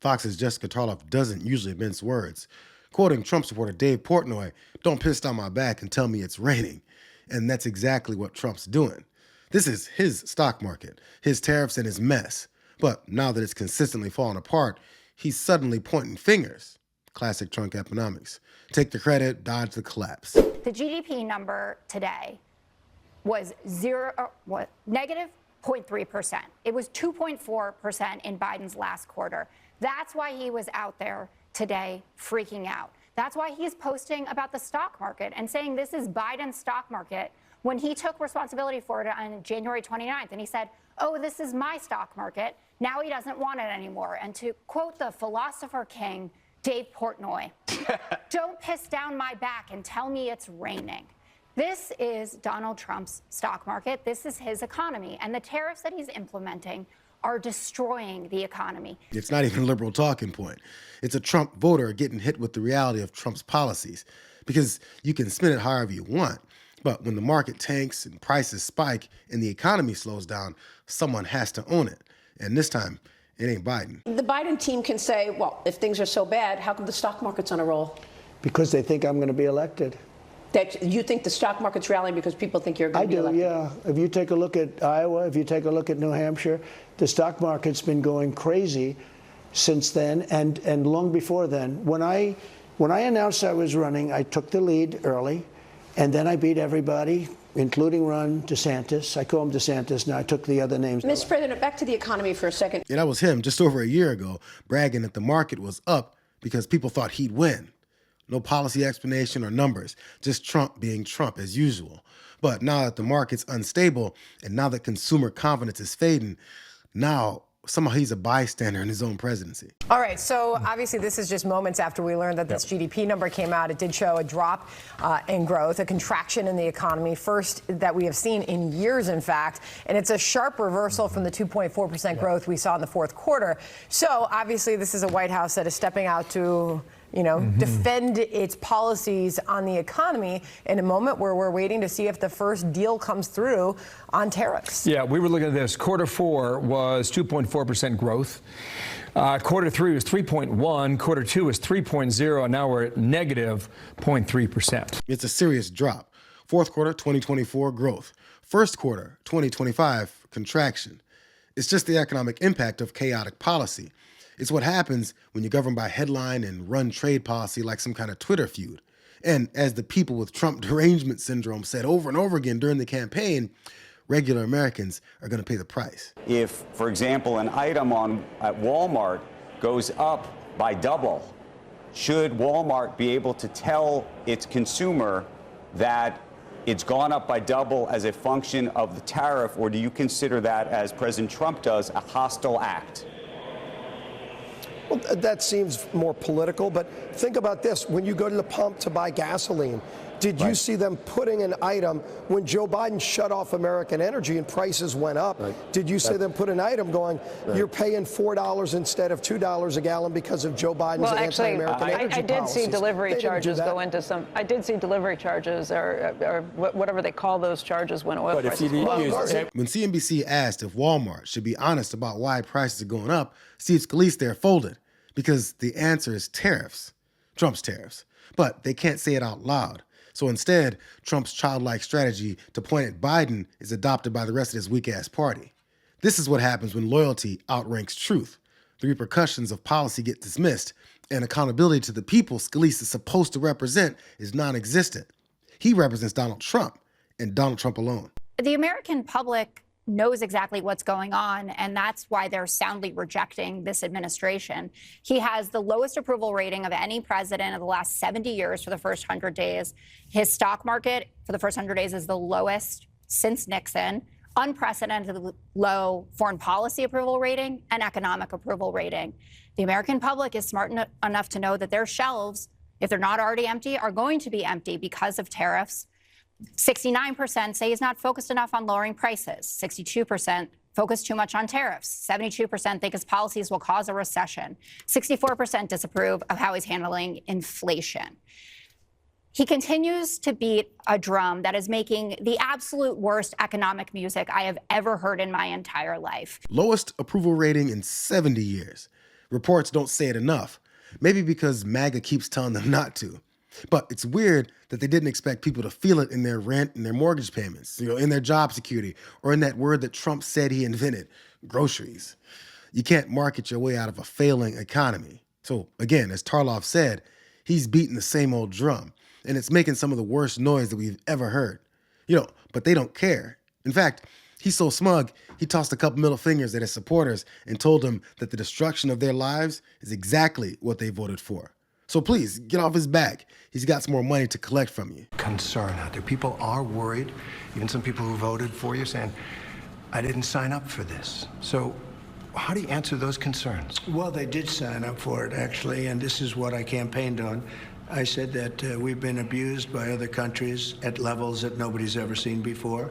Fox's Jessica Tarlov doesn't usually mince words. Quoting Trump supporter Dave Portnoy, "Don't piss down my back and tell me it's raining." And that's exactly what Trump's doing. This is his stock market, his tariffs, and his mess. But now that it's consistently falling apart, he's suddenly pointing fingers. Classic Trump economics. Take the credit, dodge the collapse. The GDP number today was negative 0.3%. It was 2.4% in Biden's last quarter. That's why he was out there today freaking out. That's why he's posting about the stock market and saying this is Biden's stock market when he took responsibility for it on January 29th. And he said, oh, this is my stock market. Now he doesn't want it anymore. And to quote the philosopher king, Dave Portnoy, "Don't piss down my back and tell me it's raining." This is Donald Trump's stock market. This is his economy. And the tariffs that he's implementing are destroying the economy. It's not even a liberal talking point. It's a Trump voter getting hit with the reality of Trump's policies. Because you can spin it however you want. But when the market tanks and prices spike and the economy slows down, someone has to own it. And this time, it ain't Biden. The Biden team can say, well, if things are so bad, how come the stock market's on a roll? Because they think I'm going to be elected. That you think the stock market's rallying because people think you're going to be elected? I do, yeah. If you take a look at Iowa, if you take a look at New Hampshire, the stock market's been going crazy since then and long before then. When I announced I was running, I took the lead early, and then I beat everybody, including Ron DeSantis. I call him DeSantis now. I took the other names. Mr. President, back to the economy for a second. Yeah, that was him just over a year ago, bragging that the market was up because people thought he'd win. No policy explanation or numbers, just Trump being Trump as usual. But now that the market's unstable and now that consumer confidence is fading, now somehow he's a bystander in his own presidency. All right, so obviously this is just moments after we learned that this GDP number came out. It did show a drop in growth, a contraction in the economy, first that we have seen in years, in fact, and it's a sharp reversal from the 2.4% growth we saw in the fourth quarter. So obviously this is a White House that is stepping out to defend its policies on the economy in a moment where we're waiting to see if the first deal comes through on tariffs. Yeah, we were looking at this. Quarter four was 2.4% growth. Quarter three was 3.1. Quarter two was 3.0. And now we're at negative 0.3%. It's a serious drop. Fourth quarter, 2024 growth. First quarter, 2025 contraction. It's just the economic impact of chaotic policy. It's what happens when you govern by headline and run trade policy like some kind of Twitter feud. And as the people with Trump derangement syndrome said over and over again during the campaign, regular Americans are going to pay the price. If, for example, an item at Walmart goes up by double, should Walmart be able to tell its consumer that it's gone up by double as a function of the tariff, or do you consider that, as President Trump does, a hostile act? Well, that seems more political, but think about this. When you go to the pump to buy gasoline, did you see them putting an item when Joe Biden shut off American energy and prices went up? Did you see them put an item going, you're paying $4 instead of $2 a gallon because of Joe Biden's anti-American energy I did policies? see delivery charges go into some. I did see delivery charges or whatever they call those charges when oil prices go up. When CNBC asked if Walmart should be honest about why prices are going up, Steve Scalise there folded because the answer is tariffs, Trump's tariffs. But they can't say it out loud. So instead, Trump's childlike strategy to point at Biden is adopted by the rest of his weak-ass party. This is what happens when loyalty outranks truth. The repercussions of policy get dismissed, and accountability to the people Scalise is supposed to represent is non-existent. He represents Donald Trump, and Donald Trump alone. The American public knows exactly what's going on, and that's why they're soundly rejecting this administration. He has the lowest approval rating of any president of the last 70 years for the first 100 days. His stock market for the first 100 days is the lowest since Nixon. Unprecedented low foreign policy approval rating and economic approval rating. The American public is smart enough to know that their shelves, if they're not already empty, are going to be empty because of tariffs. 69% say he's not focused enough on lowering prices. 62% focus too much on tariffs. 72% think his policies will cause a recession. 64% disapprove of how he's handling inflation. He continues to beat a drum that is making the absolute worst economic music I have ever heard in my entire life. Lowest approval rating in 70 years. Reports don't say it enough, maybe because MAGA keeps telling them not to. But it's weird that they didn't expect people to feel it in their rent and their mortgage payments, in their job security, or in that word that Trump said he invented, groceries. You can't market your way out of a failing economy. So again, as Tarlov said, he's beating the same old drum, and it's making some of the worst noise that we've ever heard. But they don't care. In fact, he's so smug, he tossed a couple middle fingers at his supporters and told them that the destruction of their lives is exactly what they voted for. So please, get off his back. He's got some more money to collect from you. Concern out there. People are worried, even some people who voted for you saying, I didn't sign up for this. So how do you answer those concerns? Well, they did sign up for it, actually, and this is what I campaigned on. I said that we've been abused by other countries at levels that nobody's ever seen before.